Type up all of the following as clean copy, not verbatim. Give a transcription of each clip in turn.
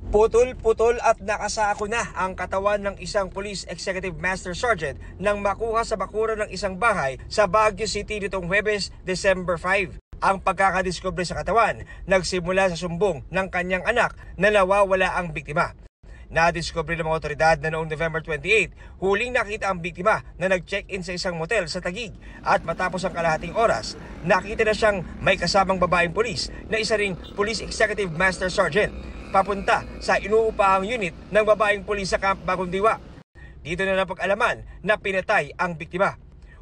Putol-putol at nakasako na ang katawan ng isang Police Executive Master Sergeant nang makuha sa bakuran ng isang bahay sa Baguio City nitong Huwebes, December 5. Ang pagkakadiskubre sa katawan nagsimula sa sumbong ng kanyang anak na nawawala ang biktima. Nadiskubre ng mga otoridad na noong November 28, huling nakita ang biktima na nag-check-in sa isang motel sa Taguig at matapos ang kalahating oras, nakita na siyang may kasamang babaeng pulis na isa ring Police Executive Master Sergeant papunta sa inuupahang unit ng babaeng pulis sa Camp Bagong Diwa. Dito na napag-alaman na pinatay ang biktima.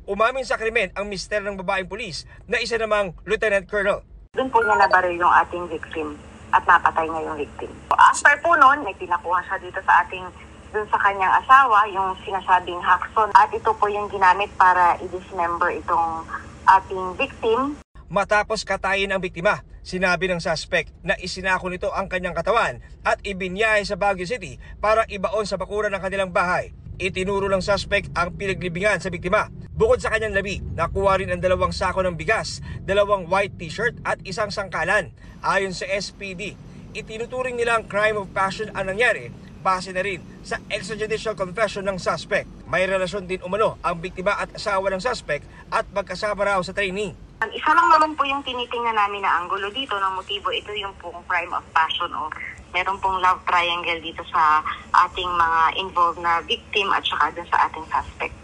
Umamin sa krimen ang mister ng babaeng pulis na isa namang Lieutenant Colonel. Doon po niya nabaril yung ating victim at napatay niya yung victim. After po noon, may pinakuha siya dito sa dun sa kanyang asawa, yung sinasabing Hackson. At ito po yung ginamit para i-dismember itong ating victim. Matapos katayin ang biktima, sinabi ng suspect na isinako nito ang kanyang katawan at ibinyahe sa Baguio City para ibaon sa bakuran ng kanilang bahay. Itinuro ng suspect ang pinaglibingan sa biktima. Bukod sa kanyang labi, nakuha rin ang 2 sako ng bigas, 2 white t-shirt at isang sangkalan. Ayon sa SPD, itinuturing nila ang crime of passion ang nangyari base na rin sa extrajudicial confession ng suspect. May relasyon din umano ang biktima at asawa ng suspect at magkasama raw sa training. Isa lang naman po yung tinitingnan namin na anggulo dito ng motibo. Ito yung pong crime of passion o meron pong love triangle dito sa ating mga involved na victim at saka dun sa ating suspect.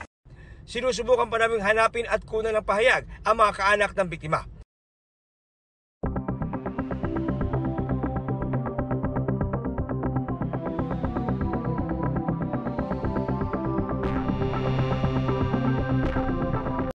Sinusubukan pa naming hanapin at kunan ng pahayag ang mga kaanak ng biktima.